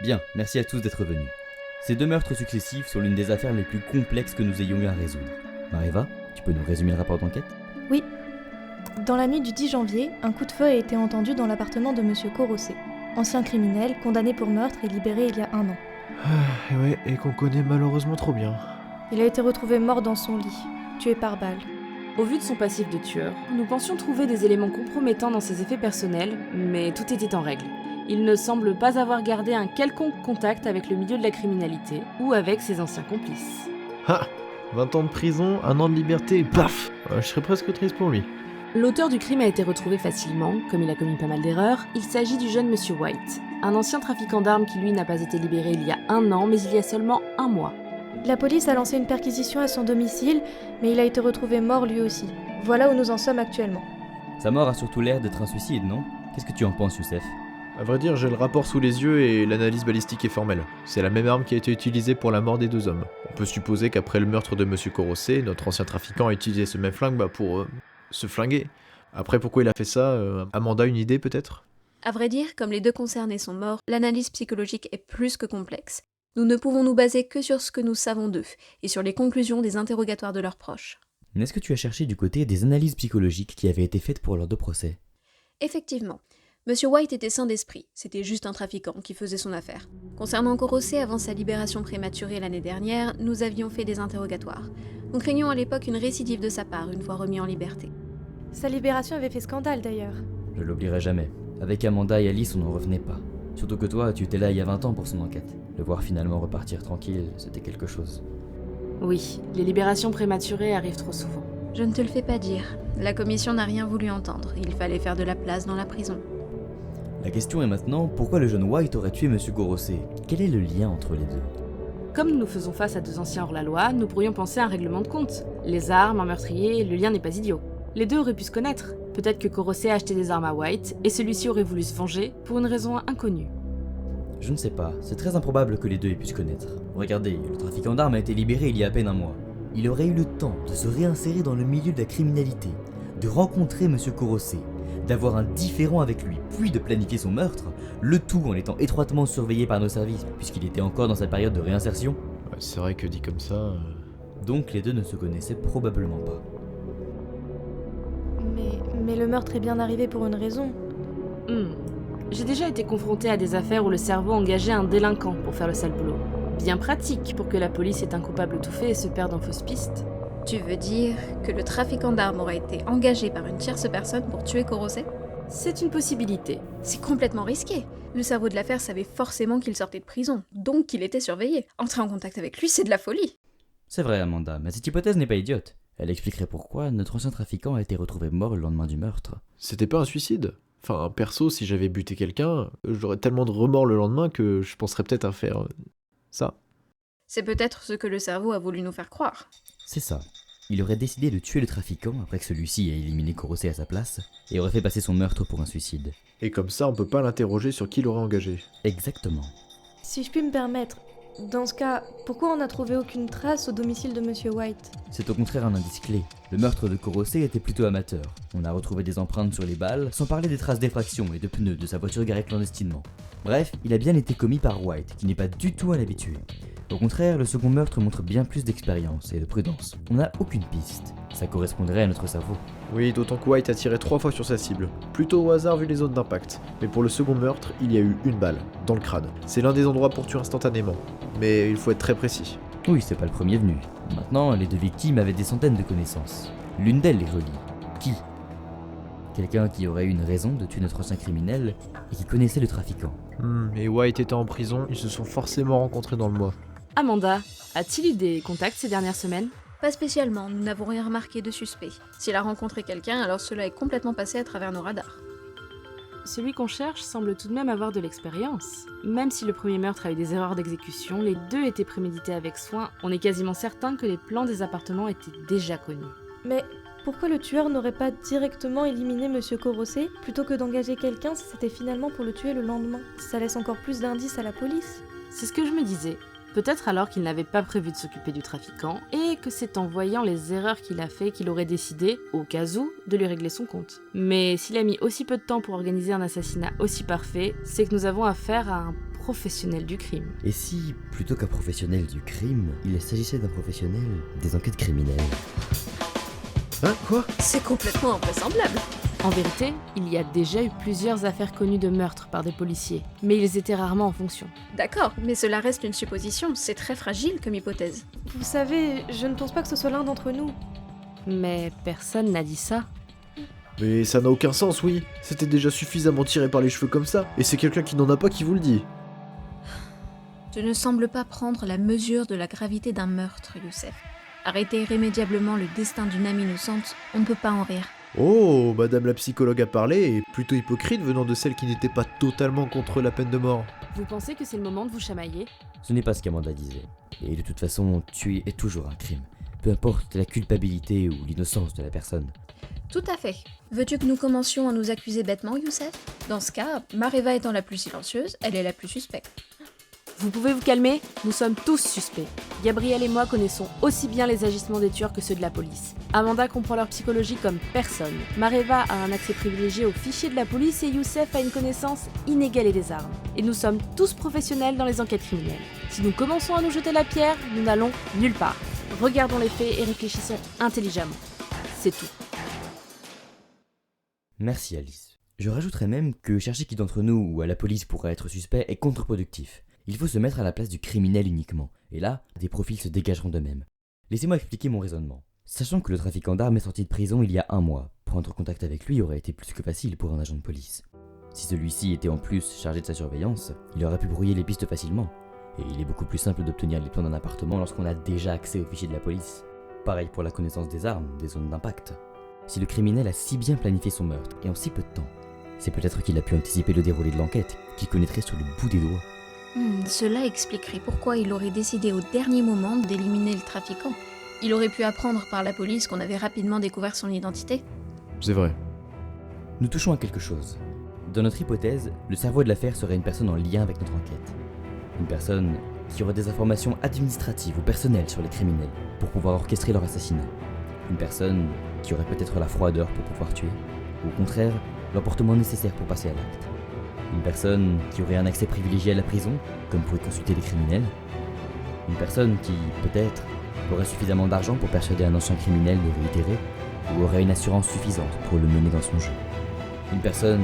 Bien, merci à tous d'être venus. Ces 2 meurtres successifs sont l'une des affaires les plus complexes que nous ayons eu à résoudre. Mariva, tu peux nous résumer le rapport d'enquête ? Oui. Dans la nuit du 10 janvier, un coup de feu a été entendu dans l'appartement de Monsieur Corosé, ancien criminel, condamné pour meurtre et libéré il y a 1 an. Ouais, et qu'on connaît malheureusement trop bien. Il a été retrouvé mort dans son lit, tué par balle. Au vu de son passif de tueur, nous pensions trouver des éléments compromettants dans ses effets personnels, mais tout était en règle. Il ne semble pas avoir gardé un quelconque contact avec le milieu de la criminalité ou avec ses anciens complices. Ah 20 ans de prison, 1 an de liberté, paf Je serais presque triste pour lui. L'auteur du crime a été retrouvé facilement, comme il a commis pas mal d'erreurs. Il s'agit du jeune Monsieur White, un ancien trafiquant d'armes qui lui n'a pas été libéré il y a 1 an, mais il y a seulement 1 mois. La police a lancé une perquisition à son domicile, mais il a été retrouvé mort lui aussi. Voilà où nous en sommes actuellement. Sa mort a surtout l'air d'être un suicide, non ? Qu'est-ce que tu en penses, Youssef ? À vrai dire, j'ai le rapport sous les yeux et l'analyse balistique est formelle. C'est la même arme qui a été utilisée pour la mort des 2 hommes. On peut supposer qu'après le meurtre de Monsieur Corosé, notre ancien trafiquant a utilisé ce même flingue pour se flinguer. Après, pourquoi il a fait ça Amanda, une idée peut-être ? À vrai dire, comme les 2 concernés sont morts, l'analyse psychologique est plus que complexe. Nous ne pouvons nous baser que sur ce que nous savons d'eux, et sur les conclusions des interrogatoires de leurs proches. Mais est-ce que tu as cherché du côté des analyses psychologiques qui avaient été faites pour leurs 2 procès ? Effectivement, Monsieur White était sain d'esprit, c'était juste un trafiquant qui faisait son affaire. Concernant Corosé, avant sa libération prématurée l'année dernière, nous avions fait des interrogatoires. Nous craignions à l'époque une récidive de sa part, une fois remis en liberté. Sa libération avait fait scandale d'ailleurs. Je l'oublierai jamais. Avec Amanda et Alice, on n'en revenait pas. Surtout que toi, tu étais là il y a 20 ans pour son enquête. Le voir finalement repartir tranquille, c'était quelque chose. Oui, les libérations prématurées arrivent trop souvent. Je ne te le fais pas dire. La commission n'a rien voulu entendre. Il fallait faire de la place dans la prison. La question est maintenant, pourquoi le jeune White aurait tué Monsieur Corosé ? Quel est le lien entre les 2 ? Comme nous faisons face à 2 anciens hors-la-loi, nous pourrions penser à un règlement de compte. Les armes, un meurtrier, le lien n'est pas idiot. Les 2 auraient pu se connaître. Peut-être que Corosé a acheté des armes à White, et celui-ci aurait voulu se venger, pour une raison inconnue. Je ne sais pas, c'est très improbable que les 2 aient pu se connaître. Regardez, le trafiquant d'armes a été libéré il y a à peine 1 mois. Il aurait eu le temps de se réinsérer dans le milieu de la criminalité, de rencontrer Monsieur Corosé, d'avoir un différend avec lui, puis de planifier son meurtre, le tout en étant étroitement surveillé par nos services, puisqu'il était encore dans sa période de réinsertion. Ouais, c'est vrai que dit comme ça... Donc les 2 ne se connaissaient probablement pas. Mais le meurtre est bien arrivé pour une raison. J'ai déjà été confrontée à des affaires où le cerveau engageait un délinquant pour faire le sale boulot. Bien pratique pour que la police ait un coupable tout fait et se perde en fausses pistes. Tu veux dire que le trafiquant d'armes aurait été engagé par une tierce personne pour tuer Corosé ? C'est une possibilité. C'est complètement risqué. Le cerveau de l'affaire savait forcément qu'il sortait de prison, donc qu'il était surveillé. Entrer en contact avec lui, c'est de la folie. C'est vrai, Amanda, mais cette hypothèse n'est pas idiote. Elle expliquerait pourquoi notre ancien trafiquant a été retrouvé mort le lendemain du meurtre. C'était pas un suicide ? Enfin, perso, si j'avais buté quelqu'un, j'aurais tellement de remords le lendemain que je penserais peut-être à faire... ça. C'est peut-être ce que le cerveau a voulu nous faire croire. C'est ça. Il aurait décidé de tuer le trafiquant après que celui-ci ait éliminé Corosé à sa place, et aurait fait passer son meurtre pour un suicide. Et comme ça, on peut pas l'interroger sur qui l'aurait engagé. Exactement. Si je puis me permettre, dans ce cas, pourquoi on n'a trouvé aucune trace au domicile de Monsieur White ? C'est au contraire un indice clé. Le meurtre de Corosé était plutôt amateur. On a retrouvé des empreintes sur les balles, sans parler des traces d'effraction et de pneus de sa voiture garée clandestinement. Bref, il a bien été commis par White, qui n'est pas du tout un habitué. Au contraire, le second meurtre montre bien plus d'expérience et de prudence. On n'a aucune piste. Ça correspondrait à notre cerveau. Oui, d'autant que White a tiré 3 fois sur sa cible. Plutôt au hasard vu les zones d'impact. Mais pour le second meurtre, il y a eu une balle, dans le crâne. C'est l'un des endroits pour tuer instantanément. Mais il faut être très précis. Oui, c'est pas le premier venu. Maintenant, les 2 victimes avaient des centaines de connaissances. L'une d'elles les relie. Qui ? Quelqu'un qui aurait eu une raison de tuer notre ancien criminel et qui connaissait le trafiquant. Et White était en prison, ils se sont forcément rencontrés dans le mois. Amanda, a-t-il eu des contacts ces dernières semaines ? Pas spécialement, nous n'avons rien remarqué de suspect. S'il a rencontré quelqu'un, alors cela est complètement passé à travers nos radars. Celui qu'on cherche semble tout de même avoir de l'expérience. Même si le premier meurtre a eu des erreurs d'exécution, les 2 étaient prémédités avec soin, on est quasiment certain que les plans des appartements étaient déjà connus. Mais pourquoi le tueur n'aurait pas directement éliminé Monsieur Corosé plutôt que d'engager quelqu'un si c'était finalement pour le tuer le lendemain ? Ça laisse encore plus d'indices à la police. C'est ce que je me disais. Peut-être alors qu'il n'avait pas prévu de s'occuper du trafiquant, et que c'est en voyant les erreurs qu'il a fait qu'il aurait décidé, au cas où, de lui régler son compte. Mais s'il a mis aussi peu de temps pour organiser un assassinat aussi parfait, c'est que nous avons affaire à un professionnel du crime. Et si, plutôt qu'un professionnel du crime, il s'agissait d'un professionnel des enquêtes criminelles? Hein, quoi? C'est complètement invraisemblable. En vérité, il y a déjà eu plusieurs affaires connues de meurtre par des policiers, mais ils étaient rarement en fonction. D'accord, mais cela reste une supposition, c'est très fragile comme hypothèse. Vous savez, je ne pense pas que ce soit l'un d'entre nous. Mais personne n'a dit ça. Mais ça n'a aucun sens, oui. C'était déjà suffisamment tiré par les cheveux comme ça, et c'est quelqu'un qui n'en a pas qui vous le dit. Tu ne sembles pas prendre la mesure de la gravité d'un meurtre, Youssef. Arrêter irrémédiablement le destin d'une âme innocente, on ne peut pas en rire. Oh, madame la psychologue a parlé, et plutôt hypocrite venant de celle qui n'était pas totalement contre la peine de mort. Vous pensez que c'est le moment de vous chamailler? Ce n'est pas ce qu'Amanda disait. Et de toute façon, tuer est toujours un crime. Peu importe la culpabilité ou l'innocence de la personne. Tout à fait. Veux-tu que nous commencions à nous accuser bêtement, Youssef? Dans ce cas, Mareva étant la plus silencieuse, elle est la plus suspecte. Vous pouvez vous calmer? Nous sommes tous suspects. Gabriel et moi connaissons aussi bien les agissements des tueurs que ceux de la police. Amanda comprend leur psychologie comme personne. Mareva a un accès privilégié aux fichiers de la police et Youssef a une connaissance inégalée des armes. Et nous sommes tous professionnels dans les enquêtes criminelles. Si nous commençons à nous jeter la pierre, nous n'allons nulle part. Regardons les faits et réfléchissons intelligemment. C'est tout. Merci Alice. Je rajouterais même que chercher qui d'entre nous ou à la police pourrait être suspect est contre-productif. Il faut se mettre à la place du criminel uniquement, et là, des profils se dégageront d'eux-mêmes. Laissez-moi expliquer mon raisonnement. Sachant que le trafiquant d'armes est sorti de prison il y a 1 mois, prendre contact avec lui aurait été plus que facile pour un agent de police. Si celui-ci était en plus chargé de sa surveillance, il aurait pu brouiller les pistes facilement, et il est beaucoup plus simple d'obtenir les plans d'un appartement lorsqu'on a déjà accès aux fichiers de la police. Pareil pour la connaissance des armes, des zones d'impact. Si le criminel a si bien planifié son meurtre, et en si peu de temps, c'est peut-être qu'il a pu anticiper le déroulé de l'enquête, qu'il connaîtrait sur le bout des doigts. Cela expliquerait pourquoi il aurait décidé au dernier moment d'éliminer le trafiquant. Il aurait pu apprendre par la police qu'on avait rapidement découvert son identité. C'est vrai. Nous touchons à quelque chose. Dans notre hypothèse, le cerveau de l'affaire serait une personne en lien avec notre enquête. Une personne qui aurait des informations administratives ou personnelles sur les criminels pour pouvoir orchestrer leur assassinat. Une personne qui aurait peut-être la froideur pour pouvoir tuer, ou au contraire, l'emportement nécessaire pour passer à l'acte. Une personne qui aurait un accès privilégié à la prison, comme pour y consulter les criminels. Une personne qui, peut-être, aurait suffisamment d'argent pour persuader un ancien criminel de réitérer, ou aurait une assurance suffisante pour le mener dans son jeu. Une personne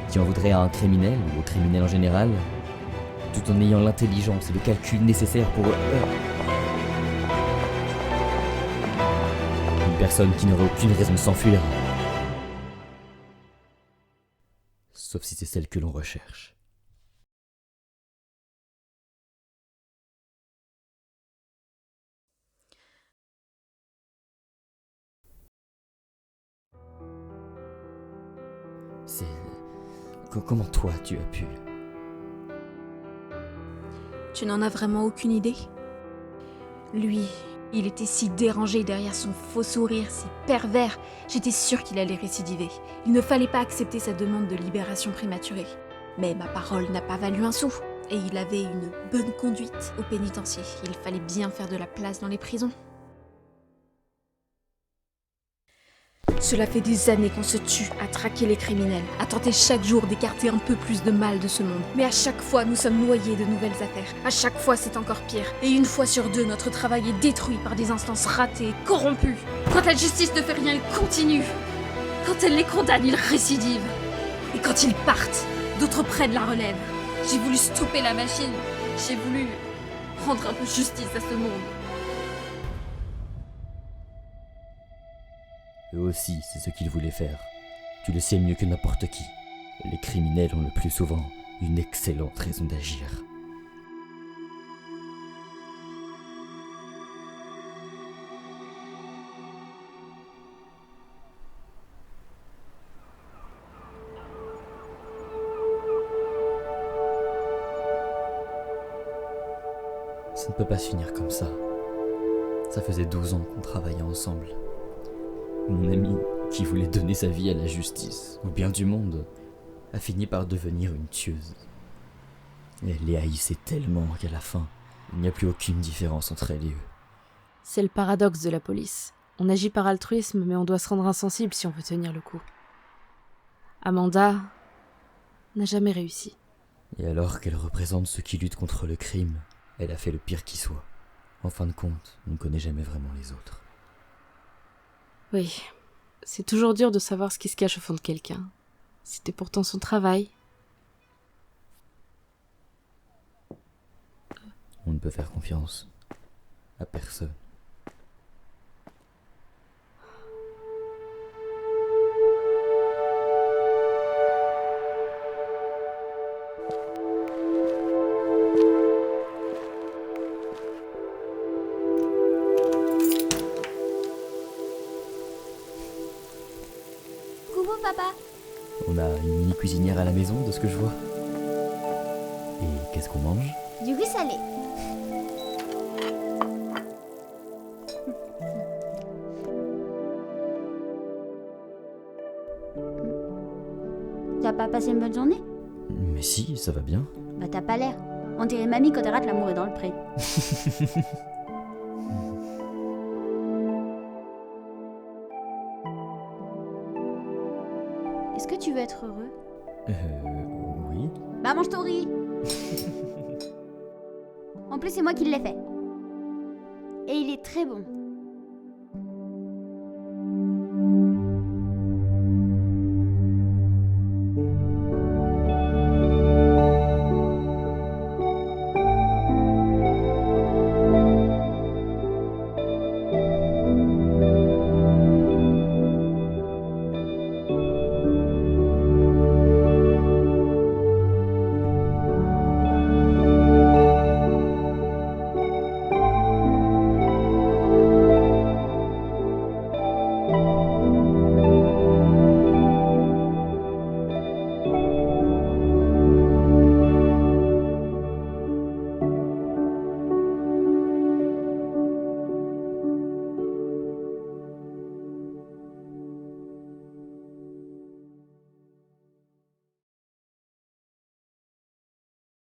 qui en voudrait à un criminel, ou au criminel en général, tout en ayant l'intelligence et le calcul nécessaires pour... Une personne qui n'aurait aucune raison de s'enfuir. Sauf si c'est celle que l'on recherche. C'est... Comment toi tu as pu... Tu n'en as vraiment aucune idée? Lui, il était si dérangé derrière son faux sourire, si pervers, j'étais sûre qu'il allait récidiver. Il ne fallait pas accepter sa demande de libération prématurée. Mais ma parole n'a pas valu un sou. Et il avait une bonne conduite au pénitencier. Il fallait bien faire de la place dans les prisons. Cela fait des années qu'on se tue à traquer les criminels, à tenter chaque jour d'écarter un peu plus de mal de ce monde. Mais à chaque fois, nous sommes noyés de nouvelles affaires. À chaque fois, c'est encore pire. Et une fois sur deux, notre travail est détruit par des instances ratées et corrompues. Quand la justice ne fait rien, ils continuent. Quand elle les condamne, ils récidivent. Et quand ils partent, d'autres prennent la relève. J'ai voulu stopper la machine. J'ai voulu rendre un peu justice à ce monde. Eux aussi, c'est ce qu'ils voulaient faire. Tu le sais mieux que n'importe qui. Les criminels ont le plus souvent une excellente raison d'agir. Ça ne peut pas se finir comme ça. Ça faisait 12 ans qu'on travaillait ensemble. Mon amie, qui voulait donner sa vie à la justice, ou bien du monde, a fini par devenir une tueuse. Elle les haïssait tellement qu'à la fin, il n'y a plus aucune différence entre elle et eux. C'est le paradoxe de la police. On agit par altruisme, mais on doit se rendre insensible si on veut tenir le coup. Amanda n'a jamais réussi. Et alors qu'elle représente ceux qui luttent contre le crime, elle a fait le pire qui soit. En fin de compte, on ne connaît jamais vraiment les autres. Oui, c'est toujours dur de savoir ce qui se cache au fond de quelqu'un. C'était pourtant son travail. On ne peut faire confiance à personne. Coucou papa. On a une mini cuisinière à la maison, de ce que je vois. Et qu'est-ce qu'on mange? Du riz salé. T'as pas passé une bonne journée? Mais si, ça va bien. Bah t'as pas l'air. On dirait mamie quand elle rate l'amour est dans le pré. Est-ce que tu veux être heureux? Oui. Bah mange ton riz. En plus c'est moi qui l'ai fait. Et il est très bon.